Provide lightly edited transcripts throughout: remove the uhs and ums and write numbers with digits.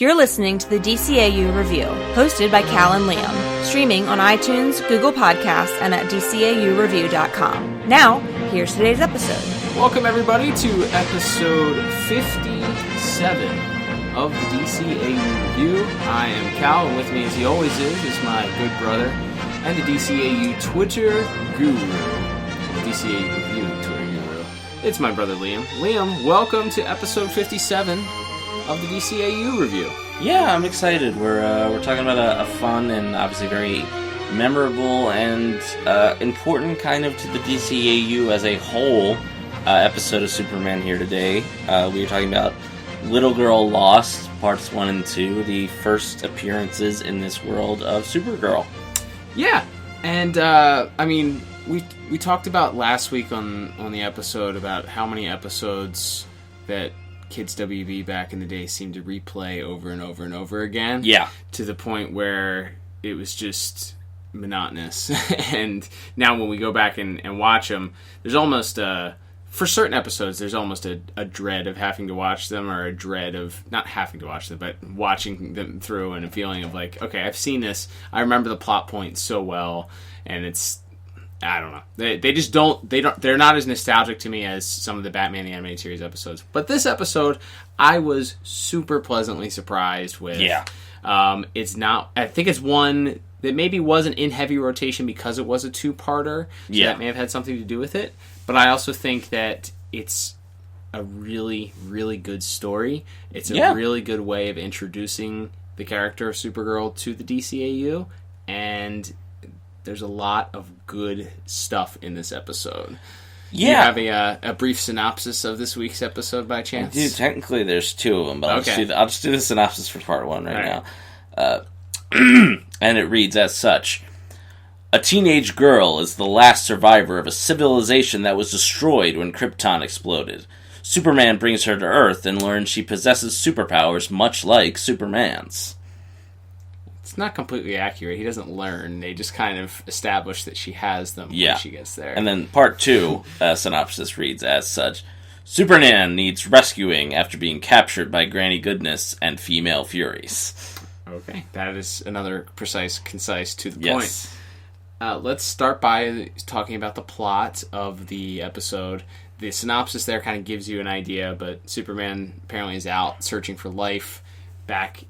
You're listening to the DCAU Review, hosted by Cal and Liam, streaming on iTunes, Google Podcasts, and at DCAUreview.com. Now, here's today's episode. Welcome, everybody, to episode 57 of the DCAU Review. I am Cal, and with me, as he always is my good brother and the DCAU Twitter guru. DCAU Review Twitter guru. It's my brother, Liam. Liam, welcome to episode 57 of the DCAU Review. Yeah, I'm excited. We're talking about a fun and obviously very memorable and important kind of to the DCAU as a whole episode of Superman here today. We are talking about Little Girl Lost, parts 1 and 2, the first appearances in this world of Supergirl. Yeah, and we talked about last week on the episode about how many episodes that Kids WB back in the day seemed to replay over and over and over again. Yeah. To the point where it was just monotonous. And now when we go back and watch them, there's almost for certain episodes, there's almost a dread of having to watch them, or a dread of not having to watch them, but watching them through, and a feeling of like, okay, I've seen this. I remember the plot points so well, and it's, I don't know. They're not as nostalgic to me as some of the Batman the Animated Series episodes. But this episode, I was super pleasantly surprised with. Yeah. It's not, I think it's one that maybe wasn't in heavy rotation because it was a two-parter. So that may have had something to do with it. But I also think that it's a really, really good story. It's a really good way of introducing the character of Supergirl to the DCAU. And there's a lot of good stuff in this episode. Yeah. Do you have a brief synopsis of this week's episode by chance? Dude, technically there's two of them, but I'll just do the synopsis for part 1 right now. And it reads as such. A teenage girl is the last survivor of a civilization that was destroyed when Krypton exploded. Superman brings her to Earth and learns she possesses superpowers much like Superman's. It's not completely accurate. He doesn't learn. They just kind of establish that she has them when she gets there. And then part 2 synopsis reads as such. Superman needs rescuing after being captured by Granny Goodness and female Furies. Okay, that is another precise, concise, to the point. Let's start by talking about the plot of the episode. The synopsis there kind of gives you an idea, but Superman apparently is out searching for life back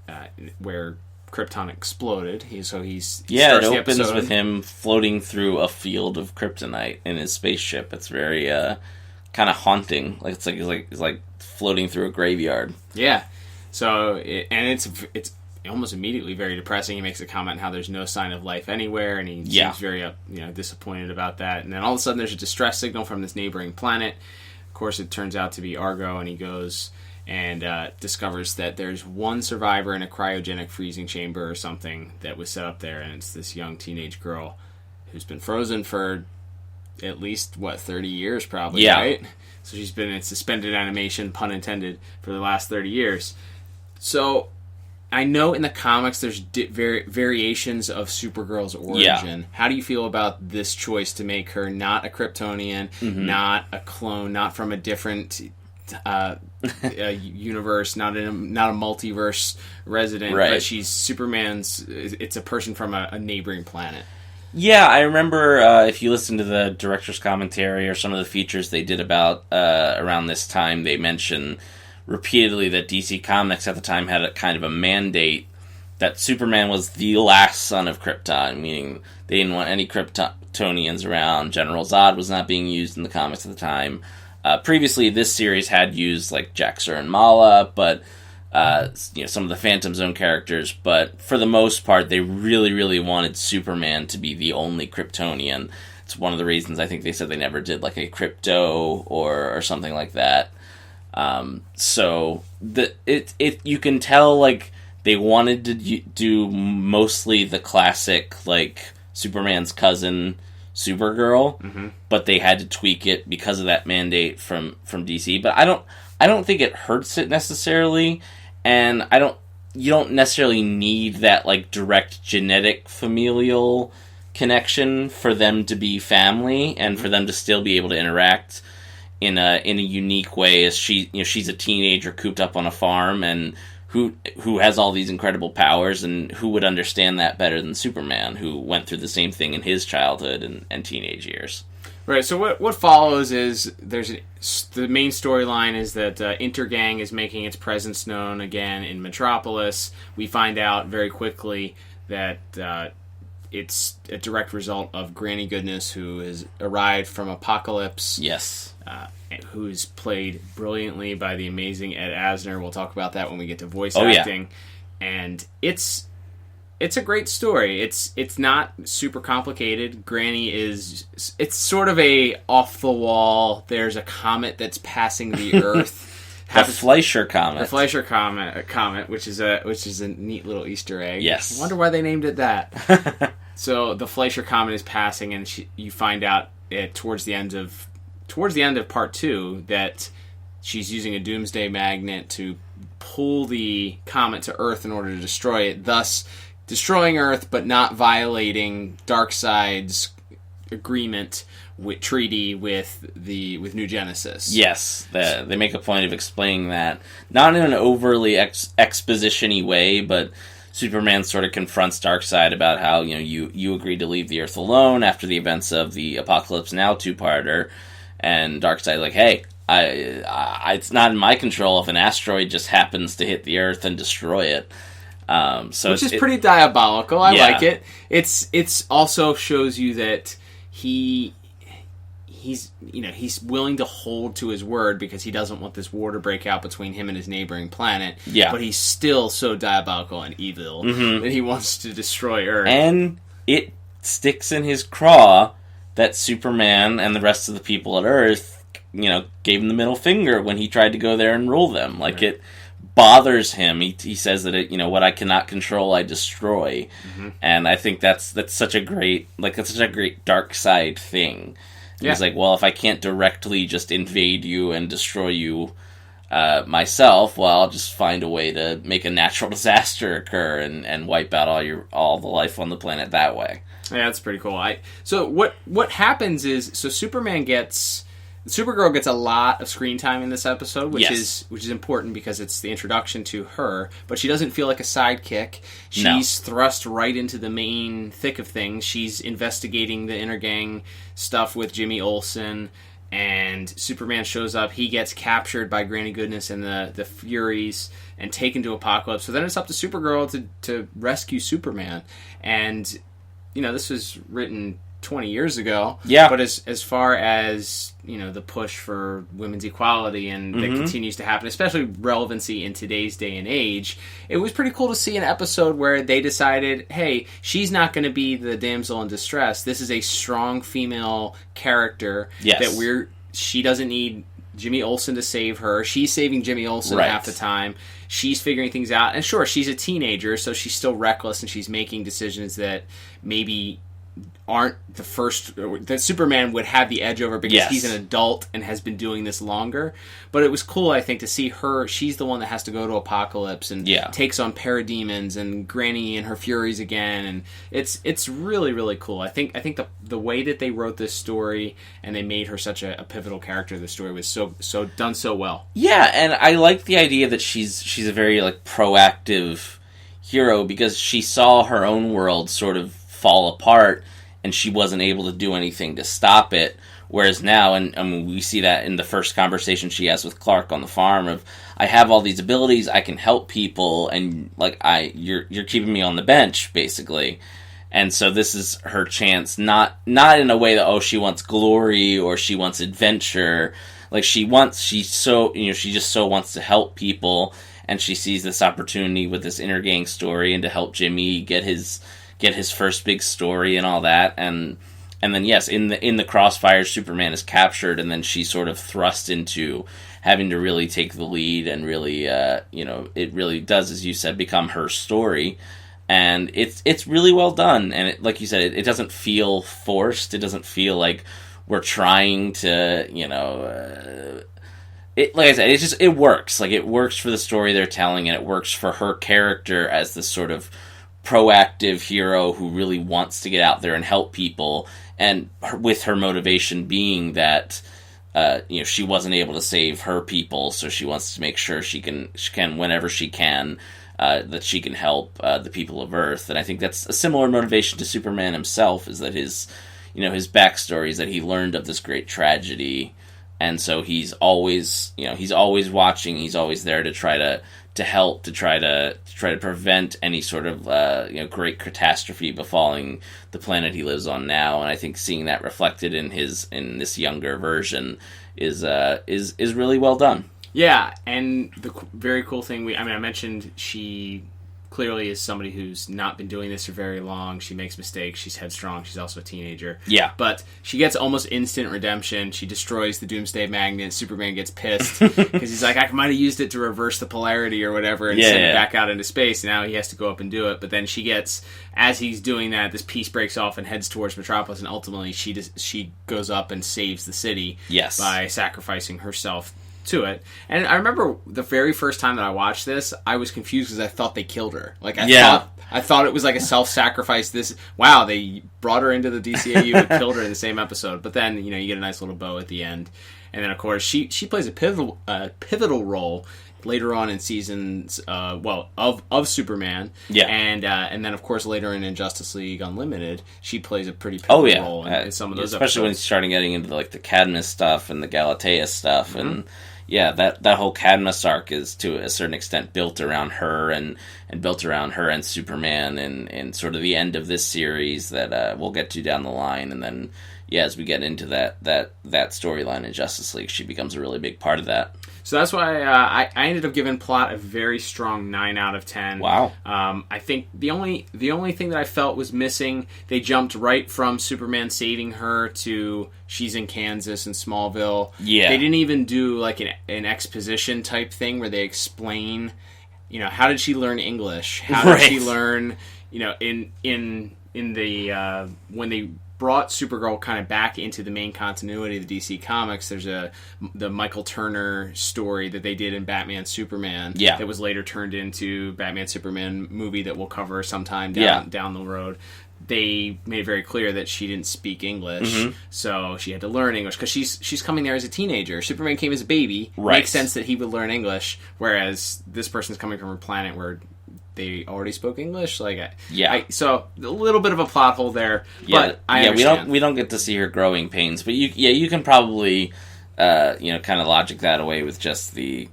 where Krypton exploded. It opens with him floating through a field of kryptonite in his spaceship. It's very kind of haunting. It's like floating through a graveyard. Yeah. So it's almost immediately very depressing. He makes a comment how there's no sign of life anywhere, and he seems very disappointed about that. And then all of a sudden there's a distress signal from this neighboring planet. Of course, it turns out to be Argo, and he goes and discovers that there's one survivor in a cryogenic freezing chamber or something that was set up there, and it's this young teenage girl who's been frozen for at least, 30 years probably, right? So she's been in suspended animation, pun intended, for the last 30 years. So I know in the comics there's variations of Supergirl's origin. How do you feel about this choice to make her not a Kryptonian, not a clone, not from a different universe, not a multiverse resident, but she's Superman's? It's a person from a neighboring planet. Yeah, I remember if you listen to the director's commentary or some of the features they did about around this time, they mention repeatedly that DC Comics at the time had a kind of a mandate that Superman was the last son of Krypton, meaning they didn't want any Kryptonians around. General Zod was not being used in the comics at the time. Previously, this series had used like Jax-Ur and Mala, but some of the Phantom Zone characters. But for the most part, they really, really wanted Superman to be the only Kryptonian. It's one of the reasons I think they said they never did like a Krypto or something like that. So you can tell like they wanted to do mostly the classic like Superman's cousin Supergirl, but they had to tweak it because of that mandate from DC. But I don't think it hurts it necessarily, and you don't necessarily need that like direct genetic familial connection for them to be family and for them to still be able to interact in a unique way. As she's a teenager cooped up on a farm, and who has all these incredible powers, and who would understand that better than Superman, who went through the same thing in his childhood and teenage years. Right, so what follows is the main storyline is that Intergang is making its presence known again in Metropolis. We find out very quickly that it's a direct result of Granny Goodness, who has arrived from Apokolips. Yes. Who's played brilliantly by the amazing Ed Asner. We'll talk about that when we get to voice acting. Yeah. And it's a great story. It's not super complicated. Granny it's sort of a off the wall. There's a comet that's passing the Earth. The Fleischer comet. The Fleischer comet, which is a neat little Easter egg. Yes. I wonder why they named it that. So the Fleischer comet is passing, and you find out towards the end of part 2 that she's using a doomsday magnet to pull the comet to Earth in order to destroy it, thus destroying Earth, but not violating Darkseid's treaty with New Genesis. Yes, they make a point of explaining that, not in an overly exposition-y way, but Superman sort of confronts Darkseid about how you agreed to leave the Earth alone after the events of the Apocalypse Now two-parter, and Darkseid like, hey, it's not in my control if an asteroid just happens to hit the Earth and destroy it. Which is pretty diabolical. I like it. It's also shows you that he's willing to hold to his word because he doesn't want this war to break out between him and his neighboring planet. Yeah. But he's still so diabolical and evil that he wants to destroy Earth. And it sticks in his craw that Superman and the rest of the people at Earth, gave him the middle finger when he tried to go there and rule them. It bothers him. He says that what I cannot control, I destroy. Mm-hmm. And I think that's such a great Darkseid thing. Yeah. He's like, well, if I can't directly just invade you and destroy you myself, well, I'll just find a way to make a natural disaster occur and wipe out all the life on the planet that way. Yeah, that's pretty cool. So what happens is, Supergirl gets a lot of screen time in this episode, which is important because it's the introduction to her, but she doesn't feel like a sidekick. She's thrust right into the main thick of things. She's investigating the Intergang stuff with Jimmy Olsen, and Superman shows up. He gets captured by Granny Goodness and the Furies and taken to Apokolips. So then it's up to Supergirl to rescue Superman. And, this was written 20 years ago. Yeah. But as far as, the push for women's equality and that continues to happen, especially relevancy in today's day and age, it was pretty cool to see an episode where they decided, hey, she's not going to be the damsel in distress. This is a strong female character that she doesn't need Jimmy Olsen to save her. She's saving Jimmy Olsen half the time. She's figuring things out. And sure, she's a teenager, so she's still reckless and she's making decisions that maybe aren't the first that Superman would have the edge over because he's an adult and has been doing this longer. But it was cool, I think, to see her. She's the one that has to go to Apokolips and takes on parademons and Granny and her Furies again, and it's really, really cool. I think the way that they wrote this story and they made her such a pivotal character of the story was so done so well. Yeah, and I like the idea that she's a very proactive hero because she saw her own world sort of fall apart and she wasn't able to do anything to stop it. Whereas now, and we see that in the first conversation she has with Clark on the farm of, I have all these abilities, I can help people, and you're keeping me on the bench, basically. And so this is her chance, not in a way that, she wants glory or she wants adventure. She just so wants to help people, and she sees this opportunity with this Intergang story and to help Jimmy get his first big story and all that, and then yes, in the crossfire, Superman is captured, and then she's sort of thrust into having to really take the lead and really, it really does, as you said, become her story, and it's really well done, and like you said, it doesn't feel forced. It doesn't feel like we're trying to, like I said, it works. It works for the story they're telling, and it works for her character as this sort of proactive hero who really wants to get out there and help people, and with her motivation being that she wasn't able to save her people, so she wants to make sure she can whenever she can, that she can help the people of Earth. And I think that's a similar motivation to Superman himself, is that his backstory is that he learned of this great tragedy, and so he's always watching, he's always there to try to help, to try to prevent any sort of great catastrophe befalling the planet he lives on now. And I think seeing that reflected in this younger version is really well done. Yeah, and the very cool thing, I mentioned she clearly is somebody who's not been doing this for very long. She makes mistakes. She's headstrong. She's also a teenager. Yeah. But she gets almost instant redemption. She destroys the Doomsday Magnet. Superman gets pissed because he's like, I might have used it to reverse the polarity or whatever and send it back out into space. Now he has to go up and do it. But then as he's doing that, this piece breaks off and heads towards Metropolis, and ultimately she goes up and saves the city by sacrificing herself to it. And I remember the very first time that I watched this, I was confused because I thought they killed her. Like I thought it was like a self-sacrifice. They brought her into the DCAU and killed her in the same episode. But then you get a nice little bow at the end, and then of course she plays a pivotal role later on in seasons of Superman. Yeah, and then of course later in Justice League Unlimited, she plays a pretty pivotal role in some of those especially episodes. When she's starting getting into like the Cadmus stuff and the Galatea stuff. And that whole Cadmus arc is to a certain extent built around her and built around her and Superman and sort of the end of this series that we'll get to down the line. And then as we get into that storyline in Justice League, she becomes a really big part of that. So that's why I ended up giving plot a very strong 9 out of 10. Wow. I think the only thing that I felt was missing, they jumped right from Superman saving her to she's in Kansas and Smallville. Yeah. They didn't even do like an exposition type thing where they explain, how did she learn English? How did she learn, in the when they brought Supergirl kind of back into the main continuity of the DC Comics, there's the Michael Turner story that they did in Batman Superman that was later turned into Batman Superman movie that we'll cover sometime down the road. They made it very clear that she didn't speak English, so she had to learn English because she's coming there as a teenager. Superman came as a baby. Right. Makes sense that he would learn English, whereas this person's coming from a planet where they already spoke English. so a little bit of a plot hole there. But I understand. we don't get to see her growing pains, but you can probably kind of logic that away with just the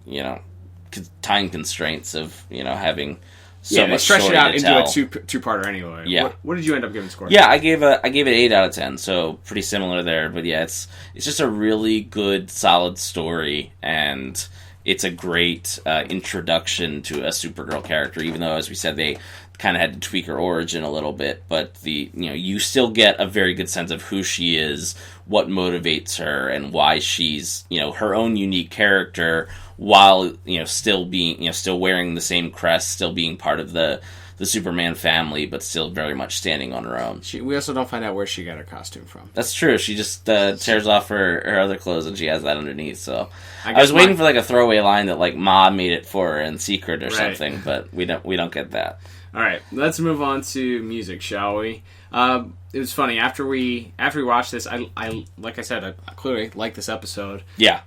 time constraints of having so much stretch story it out to into tell. a two-parter anyway. Yeah. What did you end up giving score? Yeah, I gave it 8 out of 10, so pretty similar there. But it's just a really good, solid story, and it's a great introduction to a Supergirl character, even though, as we said, they kind of had to tweak her origin a little bit. But you still get a very good sense of who she is, what motivates her, and why she's her own unique character, while still being still wearing the same crest, still being part of the Superman family, but still very much standing on her own. We also don't find out where she got her costume from. That's true. She just tears off her other clothes and she has that underneath. So I was waiting for like a throwaway line that like Ma made it for her in secret or something, but we don't get that. All right, let's move on to music, shall we? It was funny after we watched this. I like I said, I clearly like this episode. Yeah.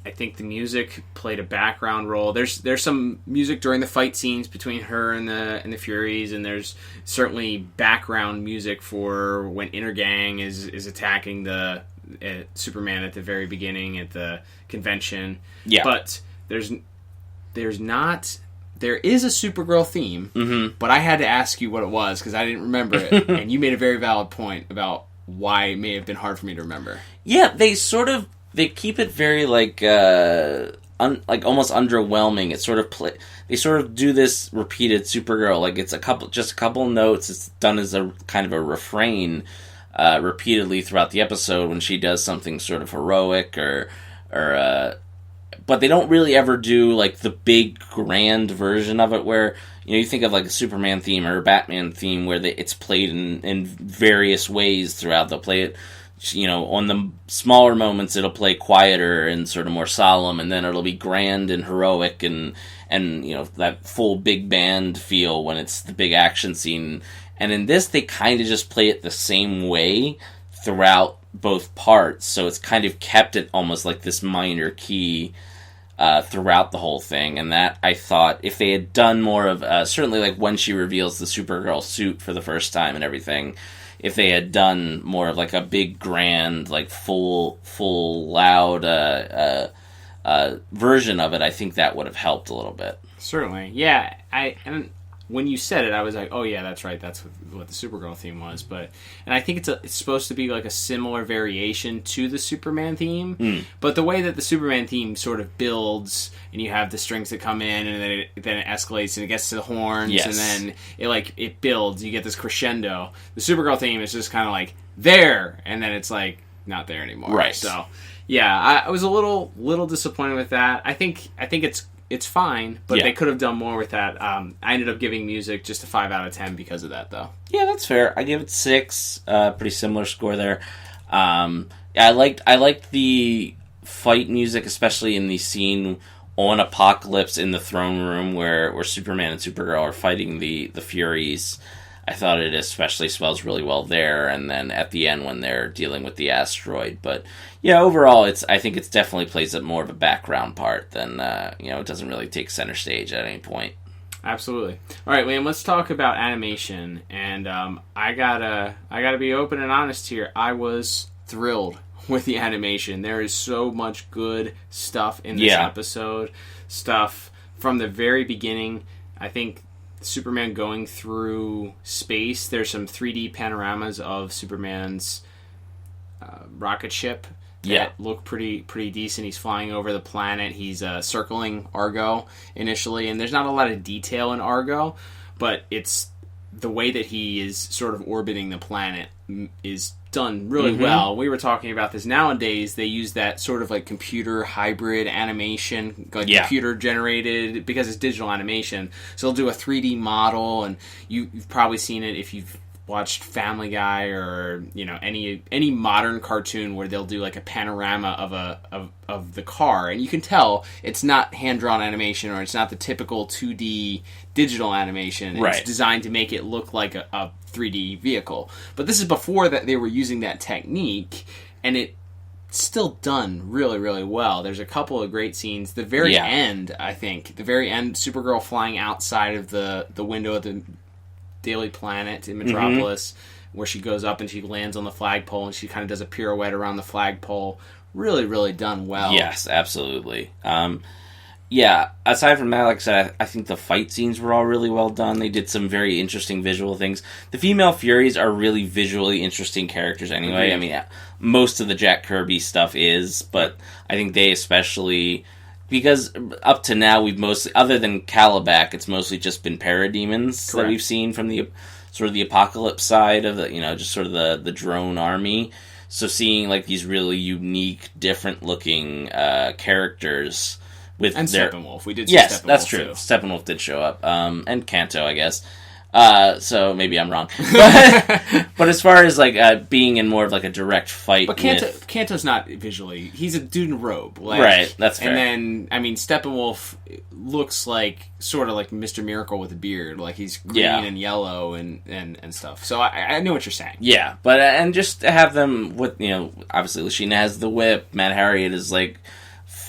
I think the music played a background role. There's some music during the fight scenes between her and the Furies, and there's certainly background music for when Intergang is attacking the Superman at the very beginning at the convention. Yeah. But there is a Supergirl theme, but I had to ask you what it was because I didn't remember it, and you made a very valid point about why it may have been hard for me to remember. Yeah, they keep it very like almost underwhelming. It's sort of they sort of do this repeated Supergirl, like it's just a couple notes. It's done as a kind of a refrain repeatedly throughout the episode when she does something sort of heroic or but they don't really ever do like the big grand version of it where you think of like a Superman theme or a Batman theme where it's played in various ways throughout. They'll play it on the smaller moments it'll play quieter and sort of more solemn, and then it'll be grand and heroic and that full big band feel when it's the big action scene. And in this, they kind of just play it the same way throughout both parts, so it's kind of kept it almost like this minor key throughout the whole thing. And that, I thought, if they had done more of, certainly like when she reveals the Supergirl suit for the first time and everything, if they had done more of like a big, grand, like full loud version of it, I think that would have helped a little bit. Certainly, yeah. And when you said it, I was like, oh yeah, that's right. That's what the Supergirl theme was. And I think it's supposed to be like a similar variation to the Superman theme. But the way that the Superman theme sort of builds, and you have the strings that come in, and then it escalates, and it gets to the horns, and then it builds. You get this crescendo. The Supergirl theme is just kind of like there, and then it's like not there anymore. Right. So yeah, I was a little disappointed with that. I think it's fine, but they could have done more with that. I ended up giving music just a 5 out of 10 because of that, though. Yeah, that's fair. I give it 6. Pretty similar score there. I liked the fight music, especially in the scene on Apocalypse in the throne room where Superman and Supergirl are fighting the Furies. I thought it especially swells really well there, and then at the end when they're dealing with the asteroid. But yeah, overall, I think it's definitely plays more of a background part than it doesn't really take center stage at any point. Absolutely. All right, Liam, let's talk about animation. And I gotta be open and honest here. I was thrilled with the animation. There is so much good stuff in this episode. Stuff from the very beginning. I think Superman going through space. There's some 3D panoramas of Superman's rocket ship that look pretty decent. He's flying over the planet. He's circling Argo initially, and there's not a lot of detail in Argo, but it's the way that he is sort of orbiting the planet is done really well. We were talking about this. Nowadays, they use that sort of like computer hybrid animation, like computer generated, because it's digital animation. So they'll do a 3D model, and you've probably seen it if you've watched Family Guy or any modern cartoon where they'll do like a panorama of the car, and you can tell it's not hand drawn animation, or it's not the typical 2D digital animation. It's designed to make it look like a 3D vehicle. But this is before that they were using that technique, and it's still done really, really well. There's a couple of great scenes. The very end, I think, Supergirl flying outside of the window of the Daley planet in Metropolis, where she goes up and she lands on the flagpole, and she kind of does a pirouette around the flagpole. Really, really done well. Yes, absolutely. Aside from that, like I said, I think the fight scenes were all really well done. They did some very interesting visual things. The female Furies are really visually interesting characters anyway. I mean, most of the Jack Kirby stuff is, but I think they especially, because up to now we've mostly, other than Calabac, it's mostly just been parademons that we've seen from the sort of the Apocalypse side of the, just sort of the drone army. So seeing like these really unique, different looking characters with Steppenwolf. We did see Steppenwolf. Yes, that's true. Too. Steppenwolf did show up, and Kanto, I guess. So maybe I'm wrong, but as far as like being in more of like a direct fight, but Kanto's not visually. He's a dude in a robe, right? That's fair. And then Steppenwolf looks like sort of like Mr. Miracle with a beard, like he's green and yellow and stuff. So I know what you're saying. Yeah, but and just to have them with obviously Lashina has the whip, Mad Harriet is like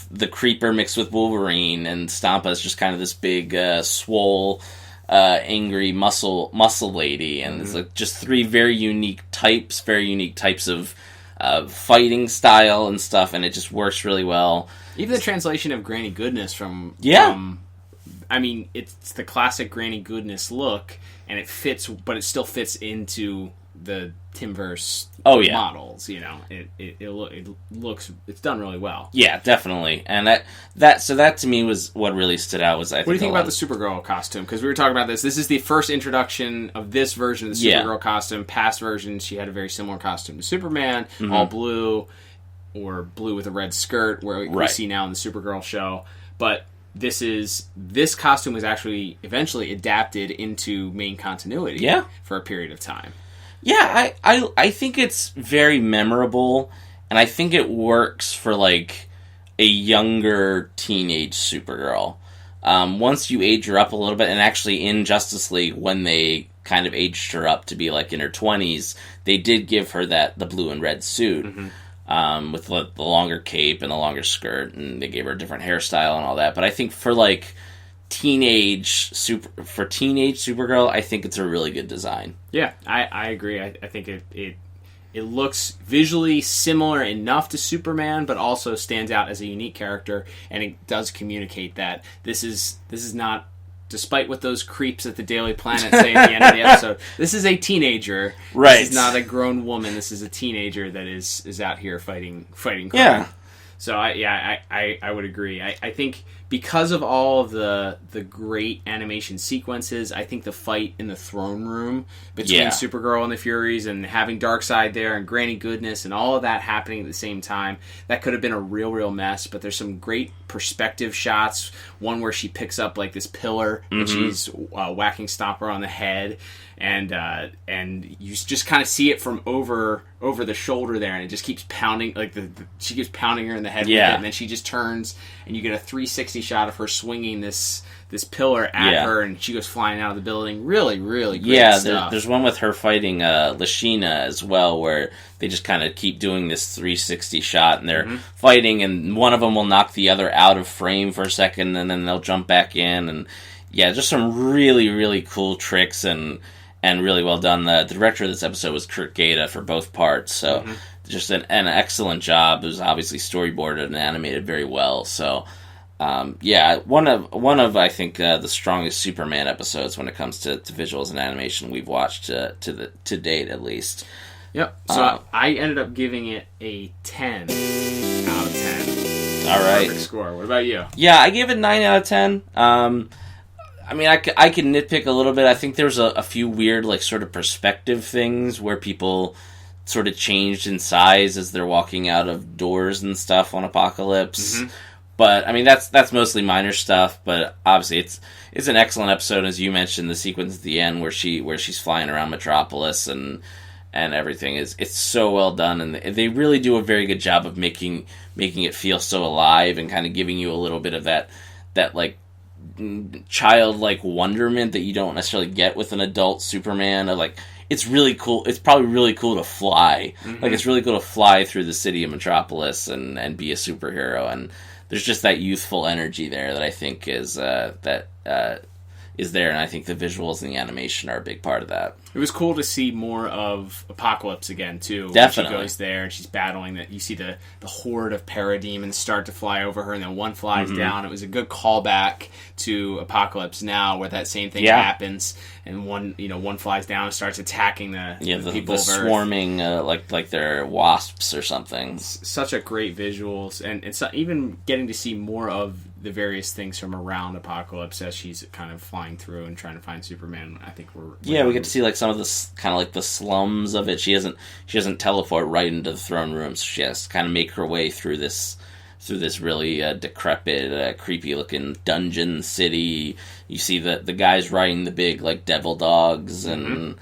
the Creeper mixed with Wolverine, and Stampa is just kind of this big swole. Angry muscle lady, and it's like just three very unique types of fighting style and stuff, and it just works really well. Even the translation of Granny Goodness from it's the classic Granny Goodness look, and it fits, but it still fits into the Timverse models. It looks, it's done really well. Yeah, definitely. And that to me was what really stood out. Was what do you think about the Supergirl costume? Because we were talking about this. This is the first introduction of this version of the Supergirl costume. Past versions, she had a very similar costume to Superman, all blue, or blue with a red skirt, where we see now in the Supergirl show. But this costume was actually eventually adapted into main continuity for a period of time. Yeah, I think it's very memorable, and I think it works for, like, a younger teenage Supergirl. Once you age her up a little bit, and actually in Justice League, when they kind of aged her up to be like in her 20s, they did give her the blue and red suit with the longer cape and the longer skirt, and they gave her a different hairstyle and all that. But I think for like teenage Supergirl, I think it's a really good design. Yeah, I agree. I think it looks visually similar enough to Superman, but also stands out as a unique character, and it does communicate that this is not, despite what those creeps at the Daily Planet say at the end of the episode, this is a teenager. Right. This is not a grown woman. This is a teenager that is out here fighting crime. Yeah. So I would agree. I think because of all of the great animation sequences, I think the fight in the throne room between Supergirl and the Furies, and having Darkseid there and Granny Goodness and all of that happening at the same time, that could have been a real mess. But there's some great perspective shots. One where she picks up like this pillar and she's whacking Stopper on the head. And you just kind of see it from over the shoulder there, and it just keeps pounding, like she keeps pounding her in the head with it, and then she just turns, and you get a 360 shot of her swinging this pillar at her, and she goes flying out of the building. Really great stuff. There's one with her fighting Lashina as well, where they just kind of keep doing this 360 shot, and they're fighting, and one of them will knock the other out of frame for a second, and then they'll jump back in, and just some really cool tricks and really well done. The director of this episode was Kurt Gaeta for both parts, so just an excellent job. It was obviously storyboarded and animated very well. So, one of I think the strongest Superman episodes when it comes to visuals and animation we've watched to date, at least. Yep. So I ended up giving it a 10 out of 10. All right. Perfect score. What about you? Yeah, I gave it 9 out of 10. I mean, I can nitpick a little bit. I think there's a few weird, like, sort of perspective things where people sort of changed in size as they're walking out of doors and stuff on Apocalypse. But, I mean, that's mostly minor stuff, but obviously it's an excellent episode, as you mentioned, the sequence at the end where she's flying around Metropolis and everything. It's so well done, and they really do a very good job of making it feel so alive and kind of giving you a little bit of that like, childlike wonderment that you don't necessarily get with an adult Superman. Like, it's really cool. It's probably really cool to fly. Like, it's really cool to fly through the city of Metropolis and be a superhero. And there's just that youthful energy there that I think is there. And I think the visuals and the animation are a big part of that. It was cool to see more of Apocalypse again, too. Definitely. When she goes there and she's battling that. You see the horde of parademons start to fly over her, and then one flies down. It was a good callback to Apocalypse Now, where that same thing happens, and one flies down and starts attacking the people of Earth. Swarming like they're wasps or something. It's such a great visuals, and it's even getting to see more of the various things from around Apocalypse as she's kind of flying through and trying to find Superman. I think we get to see like some of the kind of like the slums of it. She doesn't teleport right into the throne room, so she has to kind of make her way through this really decrepit, creepy looking dungeon city. You see the guys riding the big like devil dogs and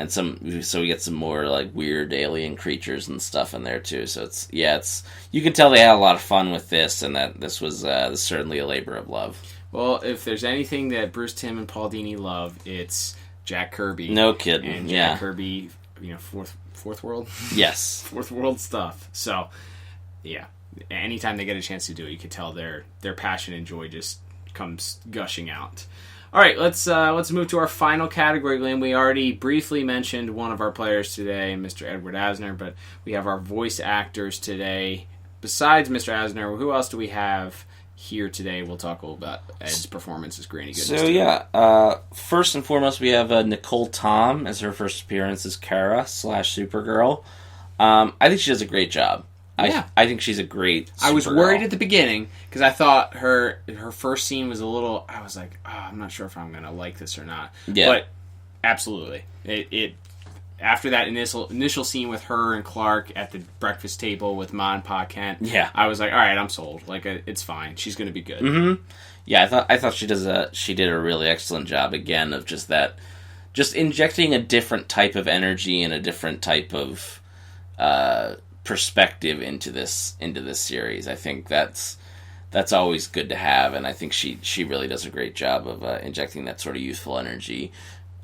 so we get some more like weird alien creatures and stuff in there too. So it's you can tell they had a lot of fun with this, and that this was certainly a labor of love. Well, if there's anything that Bruce Timm and Paul Dini love, it's Jack Kirby. No kidding. And Jack Kirby, fourth world? Yes. Fourth world stuff. So, yeah. Anytime they get a chance to do it, you can tell their passion and joy just comes gushing out. All right, let's move to our final category, Glenn. We already briefly mentioned one of our players today, Mr. Edward Asner, but we have our voice actors today. Besides Mr. Asner, who else do we have here today? We'll talk a little about Ed's performance as Granny Goodness. So, first and foremost, we have Nicole Tom as her first appearance as Kara / Supergirl. I think she does a great job. I think she's a great Supergirl. I was worried at the beginning because I thought her first scene was a little. I was like, I'm not sure if I'm going to like this or not. Yeah. But absolutely, it after that initial scene with her and Clark at the breakfast table with Ma and Pa Kent. Yeah. I was like, all right, I'm sold. Like, it's fine. She's going to be good. Mm-hmm. Yeah, I thought she did a really excellent job again of just injecting a different type of energy and a different type of perspective into this series. I think that's always good to have, and I think she really does a great job of injecting that sort of youthful energy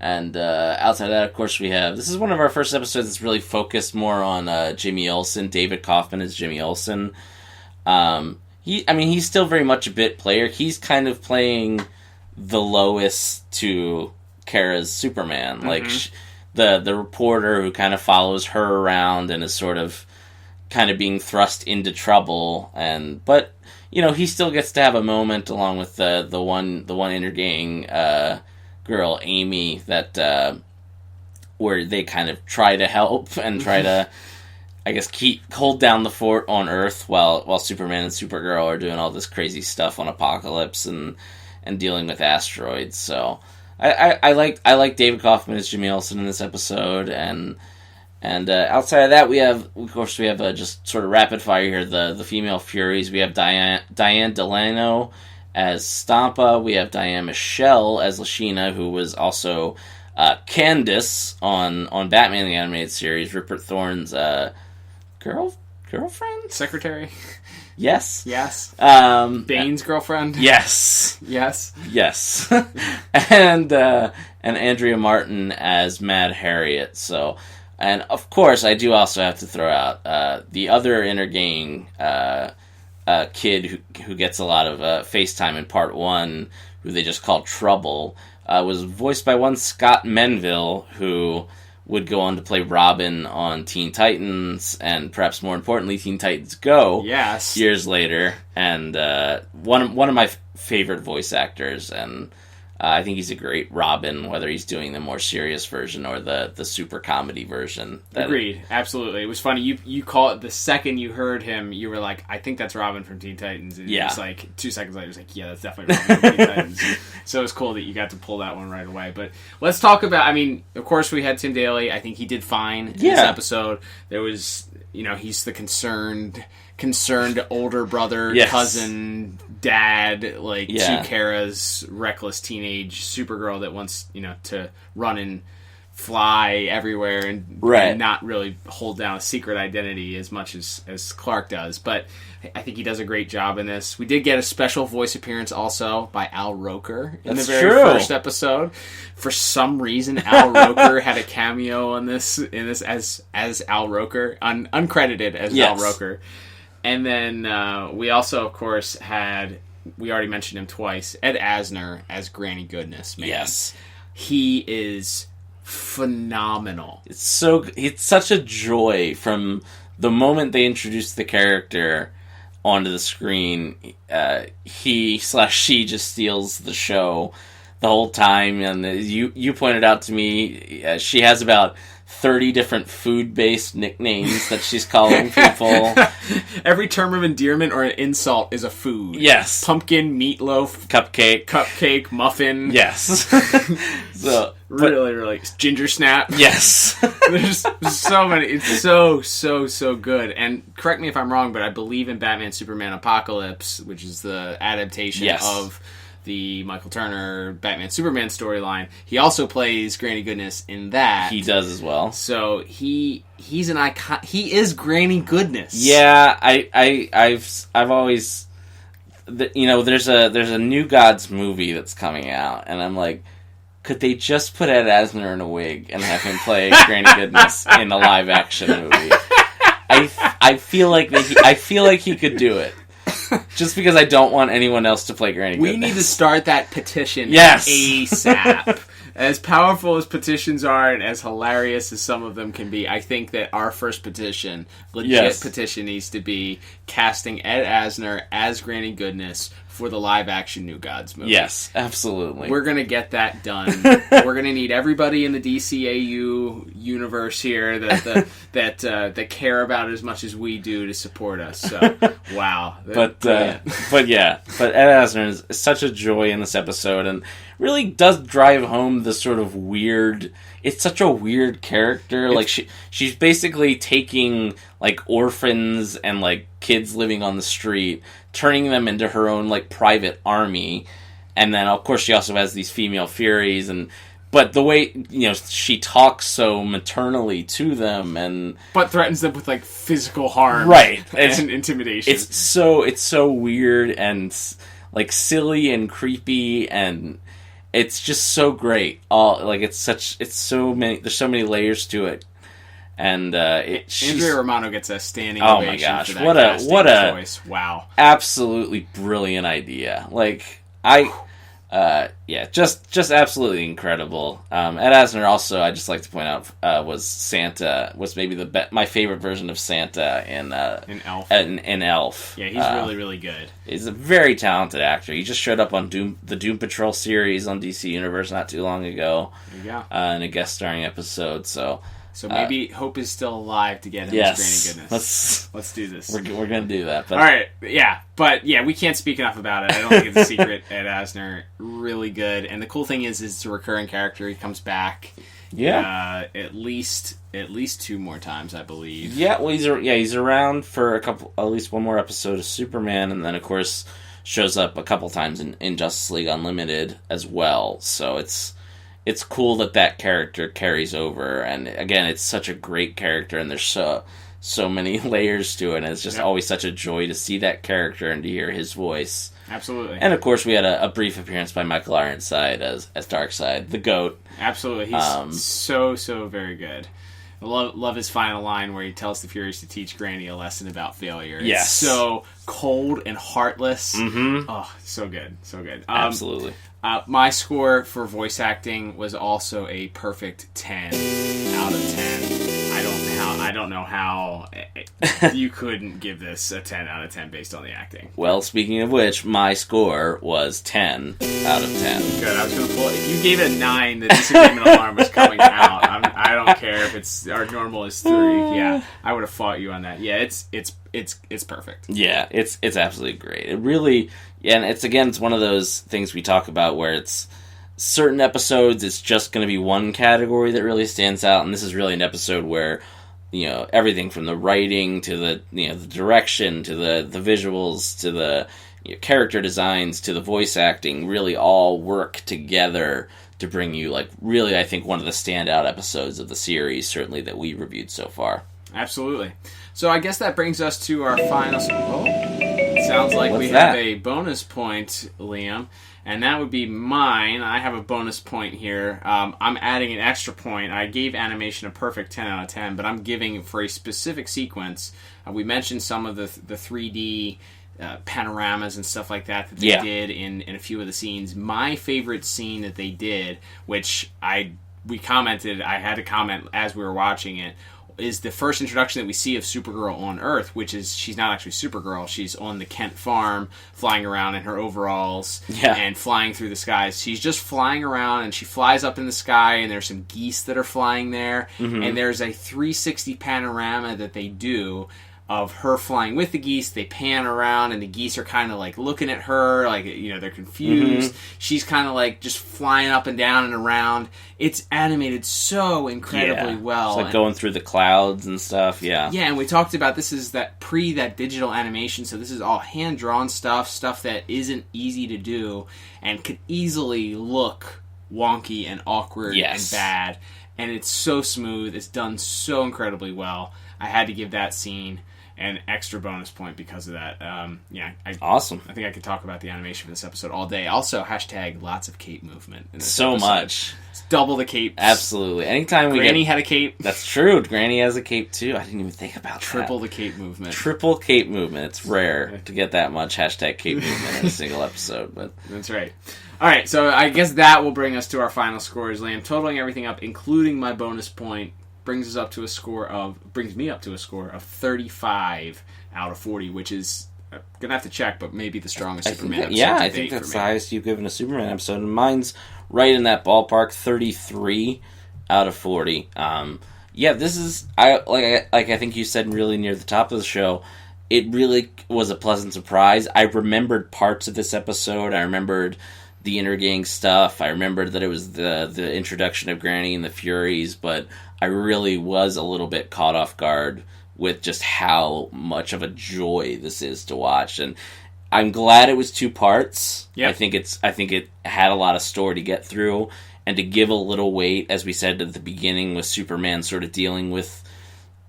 And outside of that, of course, this is one of our first episodes that's really focused more on Jimmy Olsen. David Kaufman is Jimmy Olsen. He's still very much a bit player. He's kind of playing the Lois to Kara's Superman. Mm-hmm. Like, the reporter who kind of follows her around and is sort of kind of being thrust into trouble. But he still gets to have a moment along with the one intergang girl, Amy, that where they kind of try to help and try to, I guess, hold down the fort on Earth while Superman and Supergirl are doing all this crazy stuff on Apokolips and dealing with asteroids. So I like David Kaufman as Jimmy Olsen in this episode, and outside of that we have just sort of rapid fire here, the female Furies. We have Diane Delano as Stampa. We have Diane Michelle as Lashina, who was also Candace on Batman the Animated Series, Rupert Thorne's girlfriend? Secretary? Yes. Yes. Bane's girlfriend? Yes. Yes. Yes. and Andrea Martin as Mad Harriet. So, and of course, I do also have to throw out the other intergang kid who gets a lot of FaceTime in part 1, who they just call Trouble, was voiced by one Scott Menville, who would go on to play Robin on Teen Titans, and perhaps more importantly, Teen Titans Go. Yes. Years later, and one of my favorite voice actors, and I think he's a great Robin, whether he's doing the more serious version or the super comedy version. Agreed. Absolutely. It was funny. You call it the second you heard him, you were like, I think that's Robin from Teen Titans. And it was like 2 seconds later, it was like, yeah, that's definitely Robin from Teen Titans. So it was cool that you got to pull that one right away. But let's talk about, of course we had Tim Daley. I think he did fine in this episode. There was, he's the concerned older brother, cousin, dad, to Kara's reckless teenage Supergirl that wants, to run and fly everywhere and not really hold down a secret identity as much as Clark does. But I think he does a great job in this. We did get a special voice appearance also by Al Roker in the very first episode. For some reason, Al Roker had a cameo in this as Al Roker, uncredited as Al Roker. And then we also, of course, we already mentioned him twice, Ed Asner as Granny Goodness. Man. Yes. He is phenomenal. It's such a joy from the moment they introduced the character onto the screen. He/she just steals the show the whole time. And you pointed out to me, she has about 30 different food-based nicknames that she's calling people. Every term of endearment or an insult is a food. Yes. Pumpkin, meatloaf, cupcake, muffin. Yes. Really, ginger snap. Yes. There's so many. It's so good. And correct me if I'm wrong, but I believe in Batman Superman Apokolips, which is the adaptation of the Michael Turner Batman Superman storyline, he also plays Granny Goodness in that. He does as well. So he's an icon. He is Granny Goodness. Yeah, I've always, there's a New Gods movie that's coming out, and I'm like, could they just put Ed Asner in a wig and have him play Granny Goodness in a live action movie? I feel like he could do it. Just because I don't want anyone else to play Granny Goodness. We need to start that petition ASAP. As powerful as petitions are and as hilarious as some of them can be, I think that our first petition, petition, needs to be casting Ed Asner as Granny Goodness for the live-action New Gods movie. Yes, absolutely. We're going to get that done. We're going to need everybody in the DCAU universe here that care about it as much as we do to support us. So, wow. But Ed Asner is such a joy in this episode, and really does drive home the sort of weird. It's such a weird character. She's basically taking orphans and kids living on the street, turning them into her own private army, and then of course she also has these female Furies, but the way she talks so maternally to them, but threatens them with physical harm, right, and intimidation. It's so weird and silly and creepy, and it's just so great. There's so many layers to it. And Andrea Romano gets a standing ovation. Oh my gosh! For that what a choice! Wow! Absolutely brilliant idea. Just absolutely incredible. Ed Asner also, I just like to point out, was maybe my favorite version of Santa in Elf. In Elf. Yeah, he's really, really good. He's a very talented actor. He just showed up on the Doom Patrol series on DC Universe not too long ago. There you go. In a guest starring episode. So maybe hope is still alive to get him his granny goodness. Let's do this. We're going to do that. All right, but we can't speak enough about it. I don't think it's a secret. Ed Asner, really good. And the cool thing is it's a recurring character. He comes back. Yeah. At least 2 more times, I believe. Yeah. Well, he's around for at least one more episode of Superman, and then of course shows up a couple times in Justice League Unlimited as well. So it's cool that character carries over, and again, it's such a great character, and there's so many layers to it, and it's just always such a joy to see that character and to hear his voice. Absolutely. And of course, we had a brief appearance by Michael Ironside as Darkseid, the GOAT. Absolutely, he's so very good. I love his final line where he tells the Furies to teach Granny a lesson about failure. Yes. It's so cold and heartless. Mm-hmm. Oh, so good. Absolutely. My score for voice acting was also a perfect 10 out of 10. I don't know how you couldn't give this a 10 out of 10 based on the acting. Well, speaking of which, my score was 10 out of 10. Good. I was going to pull it. If you gave it a 9, the disagreement alarm was coming out. I don't care if it's our normal is 3. Yeah, I would have fought you on that. Yeah, it's perfect. Yeah, it's absolutely great. It really, and it's one of those things we talk about where it's certain episodes, it's just going to be one category that really stands out, and this is really an episode where, everything from the writing to the direction to the visuals to the character designs to the voice acting really all work together to bring you really, I think, one of the standout episodes of the series, certainly that we reviewed so far. Absolutely. So I guess that brings us to our final... Oh, it sounds like What's we that? have a bonus point, Liam, and that would be mine. I have a bonus point here. I'm adding an extra point. I gave animation a perfect 10 out of 10, but I'm giving for a specific sequence. We mentioned some of the 3D panoramas and stuff like that they did in a few of the scenes. My favorite scene that they did, which we commented, I had to comment as we were watching it, is the first introduction that we see of Supergirl on Earth, which is she's not actually Supergirl. She's on the Kent farm, flying around in her overalls and flying through the skies. She's just flying around, and she flies up in the sky, and there's some geese that are flying there, and there's a 360 panorama that they do of her flying with the geese. They pan around, and the geese are kind of looking at her, they're confused. She's kind of just flying up and down and around. It's animated so incredibly well. It's going through the clouds and stuff. Yeah, and we talked about this is that digital animation, so this is all hand-drawn stuff that isn't easy to do and could easily look wonky and awkward and bad. And it's so smooth. It's done so incredibly well. I had to give that scene an extra bonus point because of that. Awesome. I think I could talk about the animation for this episode all day. Also, # lots of cape movement. In this so episode. much. It's double the cape. Absolutely. Anytime Granny had a cape. That's true. Granny has a cape too. I didn't even think about Triple the cape movement. Triple cape movement. It's rare to get that much # cape movement in a single episode. But that's right. All right, so I guess that will bring us to our final scores, Liam. Totaling everything up, including my bonus point, brings me up to a score of 35 out of 40, which is gonna have to check, but maybe the strongest Superman episode. I think that's the highest you've given a Superman episode, and mine's right in that ballpark, 33 out of 40. This is I think you said really near the top of the show. It really was a pleasant surprise. I remembered parts of this episode. I remembered the Intergang stuff. I remembered that it was the introduction of Granny and the Furies, but I really was a little bit caught off guard with just how much of a joy this is to watch, and I'm glad it was 2 parts. Yep. I think it had a lot of story to get through, and to give a little weight, as we said at the beginning, with Superman sort of dealing with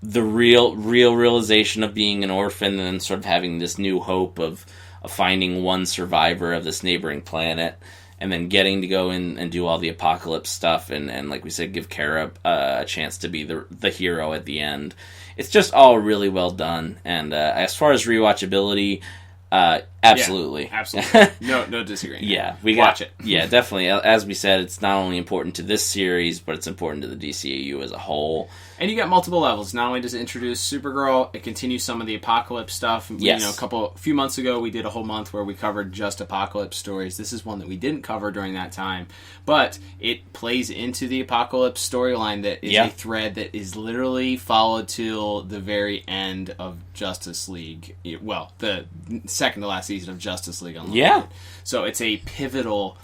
the real realization of being an orphan, and then sort of having this new hope of finding one survivor of this neighboring planet. and then getting to go in and do all the Apocalypse stuff, and like we said, give Kara a chance to be the hero at the end. It's just all really well done. And as far as rewatchability, absolutely. Yeah, absolutely. No disagreeing. Yeah, watch it. Yeah, definitely. As we said, it's not only important to this series, but it's important to the DCAU as a whole. And you got multiple levels. Not only does it introduce Supergirl, it continues some of the Apocalypse stuff. Yes. A few months ago, we did a whole month where we covered just Apocalypse stories. This is one that we didn't cover during that time, but it plays into the Apocalypse storyline that is a thread that is literally followed till the very end of Justice League. Well, the second to last season of Justice League Unlimited. Yeah. So it's a pivotal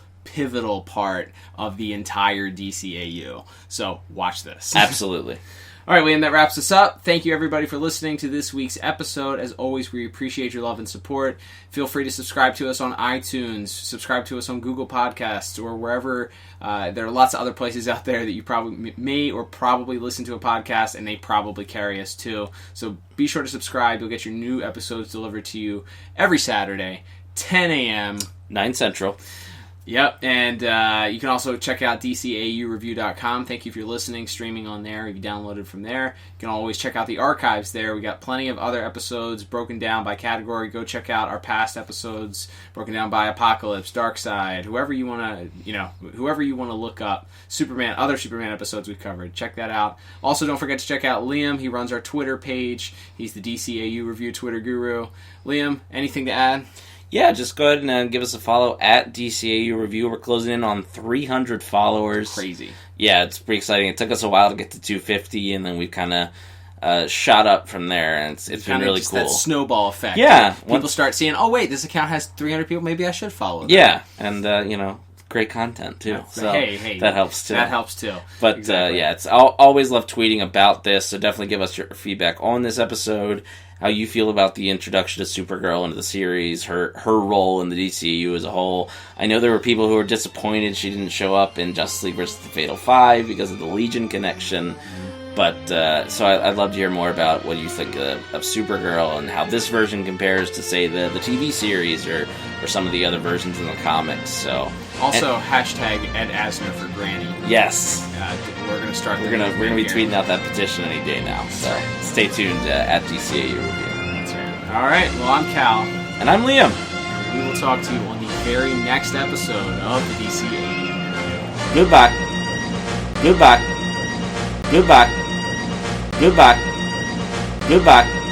part of the entire DCAU. So watch this. Absolutely. All right, Liam, that wraps us up. Thank you, everybody, for listening to this week's episode. As always, we appreciate your love and support. Feel free to subscribe to us on iTunes, subscribe to us on Google Podcasts, or wherever. There are lots of other places out there that you probably may or probably listen to a podcast, and they probably carry us too. So be sure to subscribe. You'll get your new episodes delivered to you every Saturday, 10 a.m. 9 Central. Yep, and you can also check out DCAUreview.com. Thank you if you're listening, streaming on there. If you downloaded from there, you can always check out the archives there. We got plenty of other episodes broken down by category. Go check out our past episodes broken down by Apocalypse, Darkseid, whoever you want to look up. Superman, other Superman episodes we've covered. Check that out. Also, don't forget to check out Liam. He runs our Twitter page. He's the DCAU Review Twitter guru. Liam, anything to add? Yeah, just go ahead and give us a follow at DCAU Review. We're closing in on 300 followers. Crazy. Yeah, it's pretty exciting. It took us a while to get to 250, and then we've kind of shot up from there, and it's been really cool. That snowball effect. Yeah. People start seeing, oh, wait, this account has 300 people. Maybe I should follow them. Yeah, and, great content, too. So hey, that helps, too. That helps, too. But, exactly. I'll always love tweeting about this, so definitely give us your feedback on this episode, how you feel about the introduction of Supergirl into the series, her role in the DCU as a whole. I know there were people who were disappointed she didn't show up in Justice League vs. the Fatal Five because of the Legion connection. But, so I'd love to hear more about what you think of Supergirl and how this version compares to, say, the TV series or some of the other versions in the comics. So also, hashtag Ed Asner for Granny. Yes. We're going to start. We're going to be tweeting out that petition any day now. So stay tuned at DCAU Review. That's right. All right. Well, I'm Cal. And I'm Liam. And we will talk to you on the very next episode of the DCAU. Goodbye. Goodbye. Goodbye. Goodbye. Goodbye.